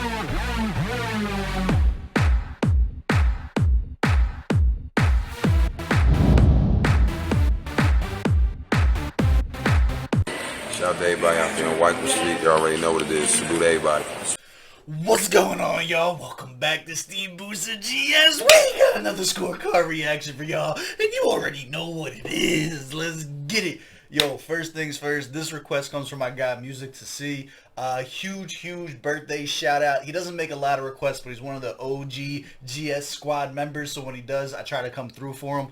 Shout out to everybody out there on White Street. You already know what it is. Salute to everybody. What's going on, y'all? Welcome back to SteveBussaGS. We got another scorecard reaction for y'all, and you already know what it is. Let's get it. Yo, first things first, this request comes from my guy Music to See. Huge birthday shout out. He doesn't make a lot of requests, but he's one of the OG GS squad members, so when he does, I try to come through for him.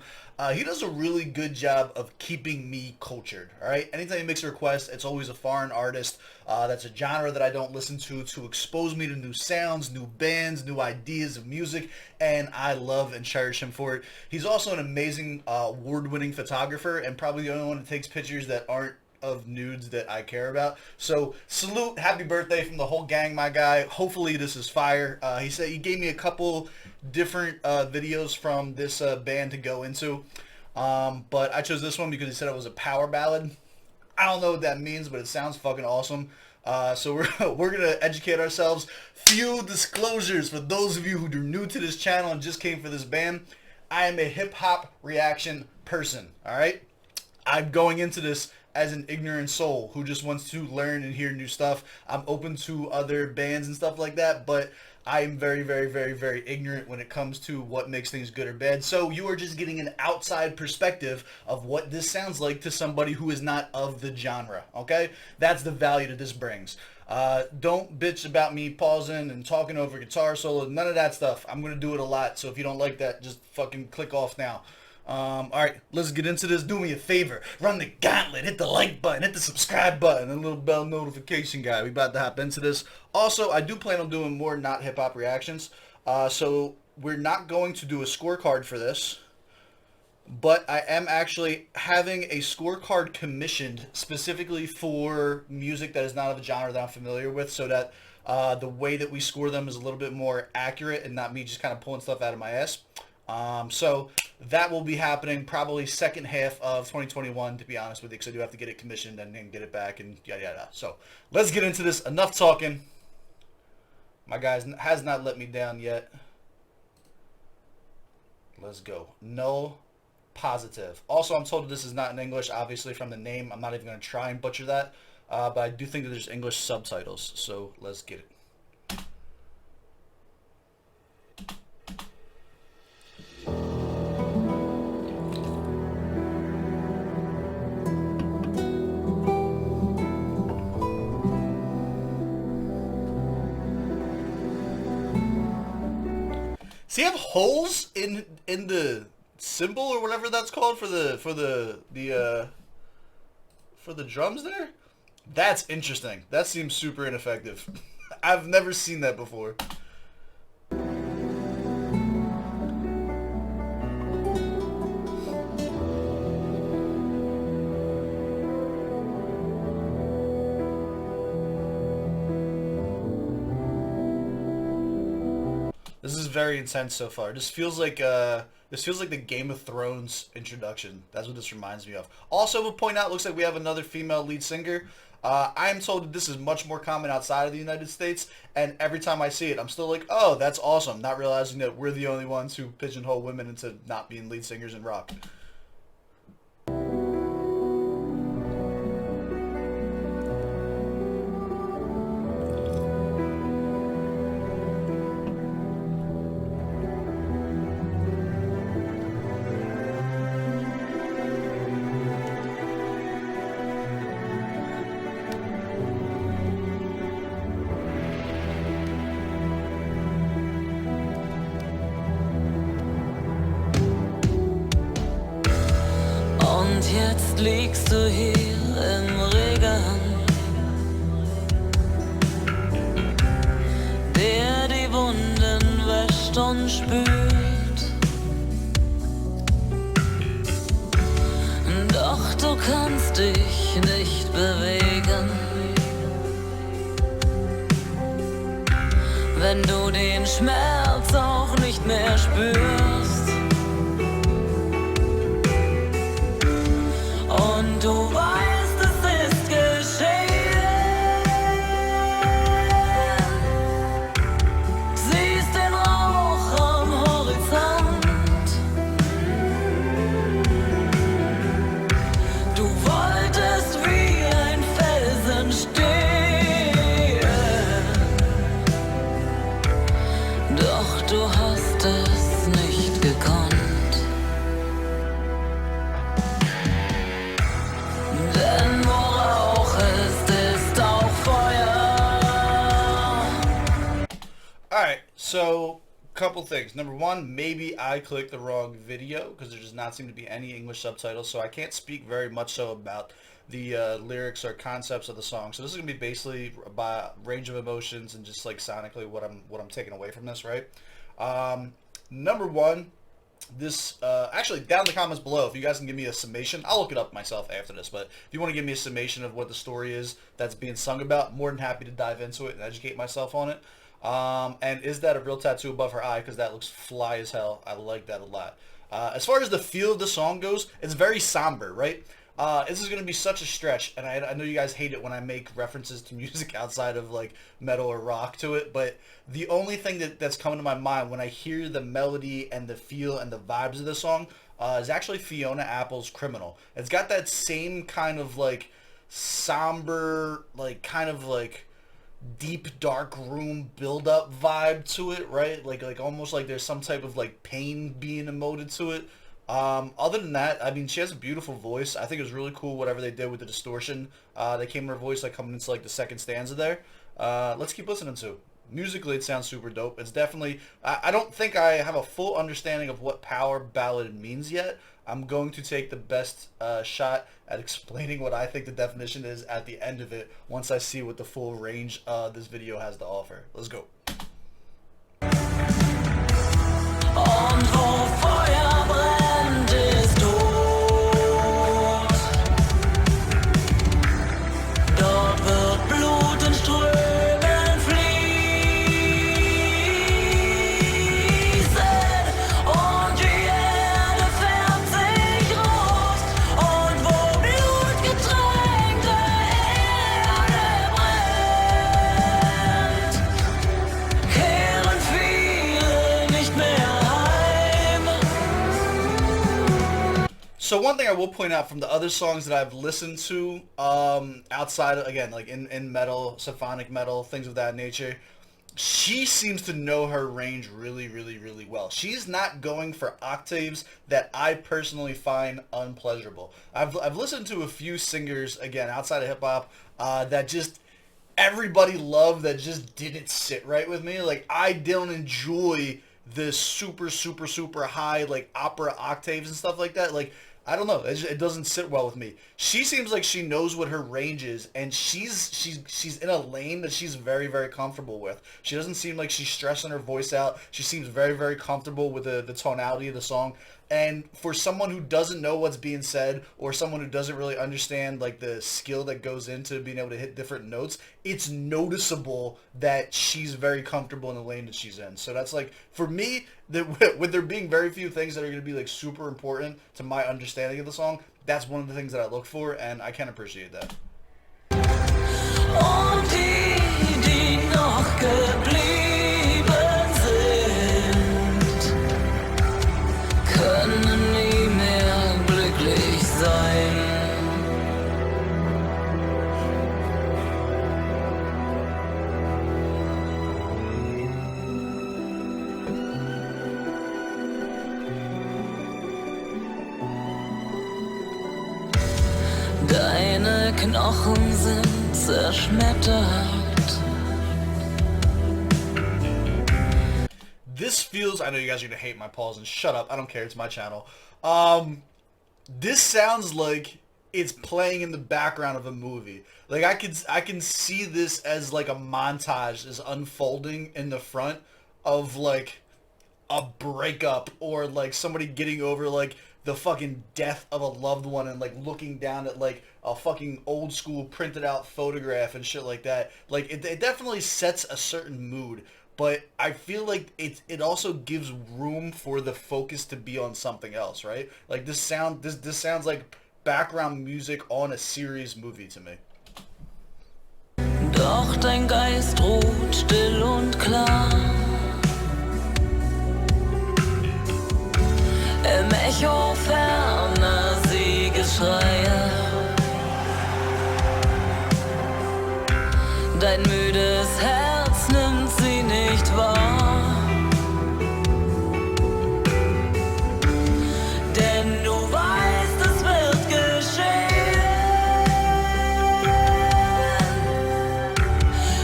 He does a really good job of keeping me cultured, all right? Anytime he makes a request, it's always a foreign artist. That's a genre that I don't listen to expose me to new sounds, new bands, new ideas of music, and I love and cherish him for it. He's also an amazing award-winning photographer and probably the only one that takes pictures that aren't of nudes that I care about. So salute, happy birthday from the whole gang, my guy. Hopefully this is fire. He said he gave me a couple different videos from this band to go into, but I chose this one because he said it was a power ballad. I don't know what that means, but it sounds fucking awesome. So we're gonna educate ourselves. Few disclosures for those of you who are new to this channel and just came for this band. I am a hip-hop reaction person, all right? I'm going into this as an ignorant soul who just wants to learn and hear new stuff. I'm open to other bands and stuff like that, but I am very ignorant when it comes to what makes things good or bad. So you are just getting an outside perspective of what this sounds like to somebody who is not of the genre, okay? That's the value that this brings. Don't bitch about me pausing and talking over guitar solo, none of that stuff. I'm going to do it a lot, so if you don't like that, just fucking click off now. Alright, let's get into this. Do me a favor, run the gauntlet, hit the like button, hit the subscribe button, and a little bell notification guy. We about to hop into this. Also, I do plan on doing more not hip-hop reactions, so we're not going to do a scorecard for this, but I am actually having a scorecard commissioned specifically for music that is not of a genre that I'm familiar with, so that the way that we score them is a little bit more accurate and not me just kind of pulling stuff out of my ass. So that will be happening probably second half of 2021, to be honest with you, because I do have to get it commissioned and then get it back and yada yada. So let's get into this. Enough talking. My guy has not let me down yet. Let's go. Null Positiv. Also, I'm told that this is not in English, obviously from the name. I'm not even going to try and butcher that, but I do think that there's English subtitles. So let's get it. Does he have holes in the cymbal or whatever that's called for the drums there? That's interesting. That seems super ineffective. I've never seen that before. This is very intense so far. This feels like the Game of Thrones introduction. That's what this reminds me of. Also, we'll point out, looks like we have another female lead singer. I am told that this is much more common outside of the United States, and every time I see it, I'm still like, oh, that's awesome, not realizing that we're the only ones who pigeonhole women into not being lead singers in rock. Und jetzt liegst du hier im Regen, der die Wunden wäscht und spült. Doch du kannst dich nicht bewegen, wenn du den Schmerz auch nicht mehr spürst. Und du weißt, es ist geschehen. Alright, so couple things. Number one, maybe I clicked the wrong video because there does not seem to be any English subtitles, so I can't speak very much so about the lyrics or concepts of the song. So this is gonna be basically about range of emotions and just like sonically what I'm taking away from this, right? Number one, this actually down in the comments below, if you guys can give me a summation, I'll look it up myself after this, but if you want to give me a summation of what the story is that's being sung about, more than happy to dive into it and educate myself on it. And is that a real tattoo above her eye? Because that looks fly as hell. I like that a lot. As far as the feel of the song goes, it's very somber, right? This is going to be such a stretch, and I know you guys hate it when I make references to music outside of like metal or rock to it, but the only thing that's coming to my mind when I hear the melody and the feel and the vibes of the song is actually Fiona Apple's Criminal. It's got that same kind of like somber, like kind of like deep dark room build up vibe to it, right? Like almost like there's some type of like pain being emoted to it. Other than that, I mean, she has a beautiful voice. I think it was really cool whatever they did with the distortion that came in her voice, like coming into like the second stanza there. Let's keep listening to. Musically, it sounds super dope. It's definitely, I don't think I have a full understanding of what power ballad means yet. I'm going to take the best shot at explaining what I think the definition is at the end of it once I see what the full range this video has to offer. Let's go. Und wo Feuer brennt, ist Tod. Dort wird Blut in Strömen fließen. Und die Erde färbt sich rot. Und wo blutgetränkte Erde brennt, kehren viele nicht mehr heim. So one thing I will point out from the other songs that I've listened to, outside of, again, like in metal, symphonic metal, things of that nature, she seems to know her range really, really, really well. She's not going for octaves that I personally find unpleasurable. I've listened to a few singers, again, outside of hip-hop, that just everybody loved that just didn't sit right with me. Like, I don't enjoy the super, super, super high, like, opera octaves and stuff like that. Like, I don't know. It doesn't sit well with me. She seems like she knows what her range is, and she's in a lane that she's very, very comfortable with. She doesn't seem like she's stressing her voice out. She seems very, very comfortable with the tonality of the song. And for someone who doesn't know what's being said, or someone who doesn't really understand like the skill that goes into being able to hit different notes, it's noticeable that she's very comfortable in the lane that she's in. So that's like, for me, with there being very few things that are going to be like super important to my understanding of the song, that's one of the things that I look for, and I can appreciate that. Und die noch geblieben sind, können nie mehr glücklich sein. Deine Knochen sind zerschmettert. This feels, I know you guys are going to hate my pause and shut up. I don't care. It's my channel. This sounds like it's playing in the background of a movie. Like I can see this as like a montage is unfolding in the front of like a breakup, or like somebody getting over like the fucking death of a loved one and like looking down at like a fucking old school printed out photograph and shit like that. Like it definitely sets a certain mood, but I feel like it also gives room for the focus to be on something else, right? Like this sounds like background music on a serious movie to me. Doch dein Geist ruht still und klar. Im Echo ferner Siegesschreie. Dein müdes Herz nimmt sie nicht wahr. Denn du weißt, es wird geschehen.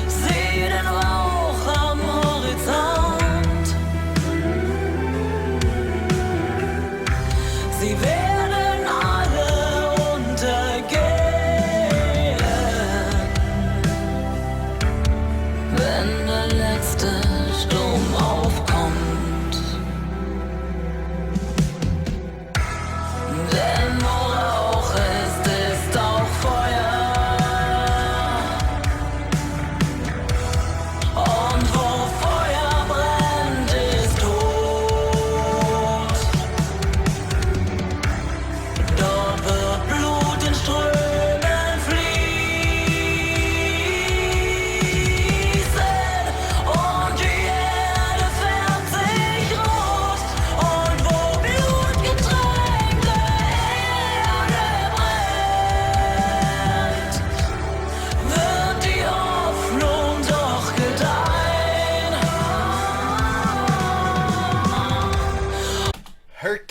Sieh den Rauch am Horizont.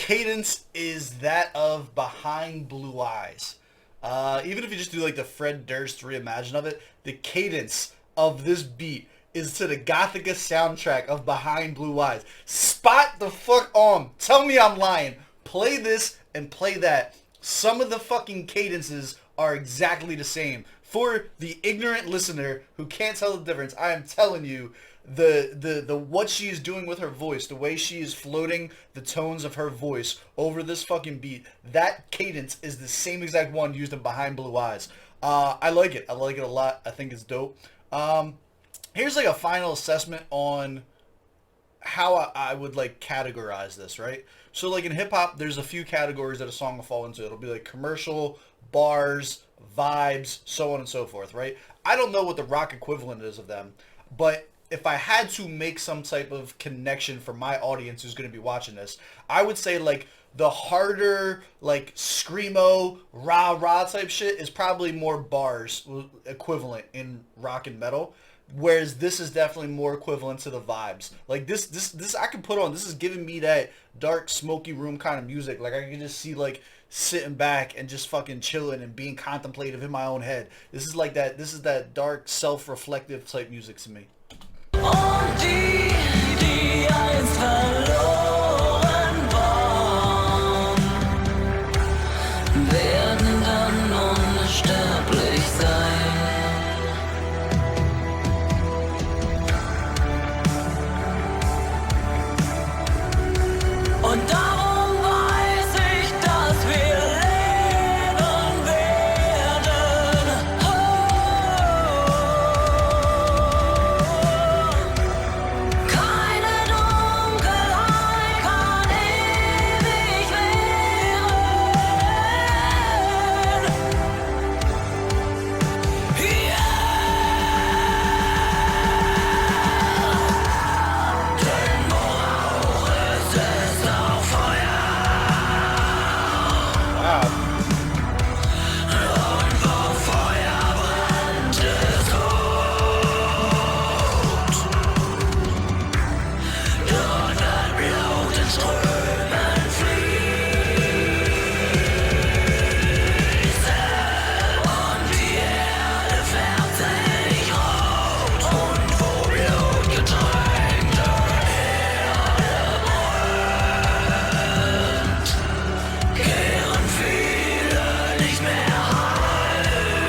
cadence is that of Behind Blue Eyes. Even if you just do like the Fred Durst reimagine of it, the cadence of this beat is to the Gothica soundtrack of Behind Blue Eyes. Spot the fuck on. Tell me I'm lying. Play this and play that. Some of the fucking cadences are exactly the same. For the ignorant listener who can't tell the difference, I am telling you, the what she is doing with her voice, the way she is floating the tones of her voice over this fucking beat, that cadence is the same exact one used in Behind Blue Eyes. I like it. I like it a lot. I think it's dope. Here's like a final assessment on how I would like categorize this, right? So like in hip hop, there's a few categories that a song will fall into. It'll be like commercial, bars, vibes, so on and so forth, right? I don't know what the rock equivalent is of them, but if I had to make some type of connection for my audience who's going to be watching this, I would say like the harder, like screamo, rah type shit is probably more bars equivalent in rock and metal. Whereas this is definitely more equivalent to the vibes. Like this I can put on. This is giving me that dark, smoky room kind of music. Like I can just see like sitting back and just fucking chilling and being contemplative in my own head. This is like that. This is that dark, self-reflective type music to me. Und die einst verloren waren, werden dann unsterblich sein. Und darum weiß ich, dass wir leben werden. Keine Dunkelheit kann ewig währen. Denn wo Rauch ist, ist auch Feuer. Wow. Und wo Feuer brennt, ist Rot. Dort wird Blut in Strömen fließen. Und die Erde färbt sich rot. Und wo Blut getränkte Erde brennt, kehren viele nicht mehr heim.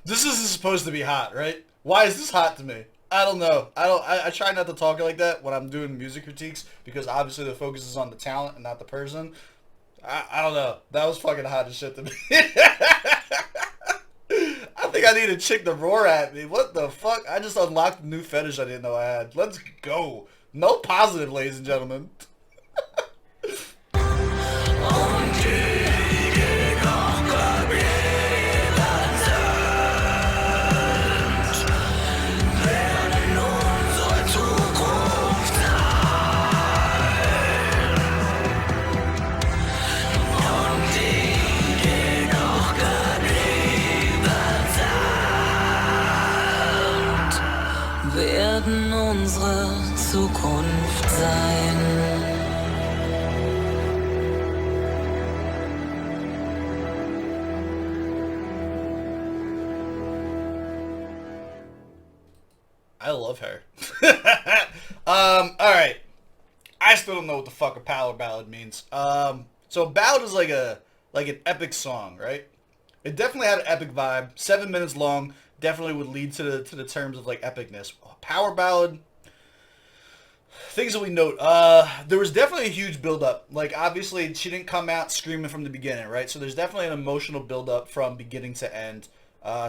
This isn't supposed to be hot, right? Why is this hot to me? I don't know. I try not to talk like that when I'm doing music critiques because obviously the focus is on the talent and not the person. I don't know. That was fucking hot as shit to me. I think I need a chick to roar at me. What the fuck? I just unlocked a new fetish I didn't know I had. Let's go. No positive, ladies and gentlemen. Und die noch geblieben sind, werden unsere Zukunft sein. Und die noch geblieben sind, werden unsere Zukunft sein. I love her. Alright. I still don't know what the fuck a power ballad means. So a ballad is like an epic song, right? It definitely had an epic vibe. 7 minutes long. Definitely would lead to the terms of like epicness. Power ballad. Things that we note. There was definitely a huge build-up. Like, obviously, she didn't come out screaming from the beginning, right? So there's definitely an emotional build-up from beginning to end.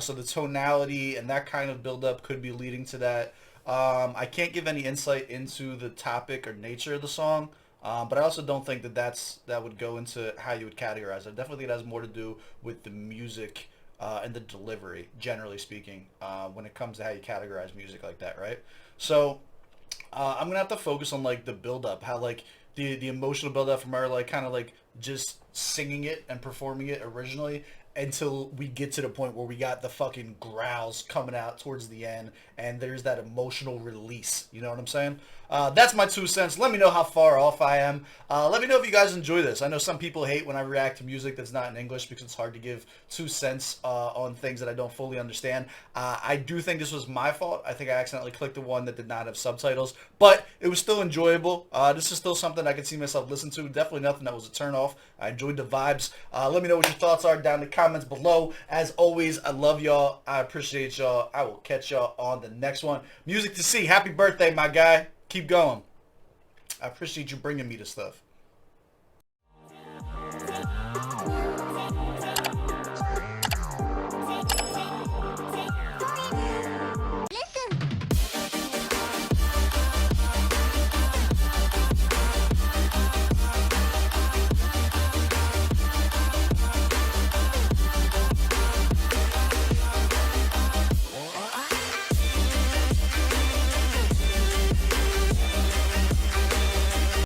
So the tonality and that kind of build-up could be leading to that. I can't give any insight into the topic or nature of the song, but I also don't think that would go into how you would categorize it. I definitely think it has more to do with the music and the delivery, generally speaking, when it comes to how you categorize music like that, right? So I'm gonna have to focus on like the build-up, how like the emotional build-up from her, like kind of like just singing it and performing it originally, until we get to the point where we got the fucking growls coming out towards the end, and there's that emotional release. You know what I'm saying? That's my 2 cents. Let me know how far off I am. Let me know if you guys enjoy this. I know some people hate when I react to music that's not in English because it's hard to give 2 cents on things that I don't fully understand. I do think this was my fault. I think I accidentally clicked the one that did not have subtitles, but it was still enjoyable. This is still something I could see myself listen to. Definitely nothing that was a turn off. I enjoyed the vibes. Let me know what your thoughts are down in the comments below. As always, I love y'all. I appreciate y'all. I will catch y'all on the next one. Music to see. Happy birthday, my guy. Keep going. I appreciate you bringing me this stuff.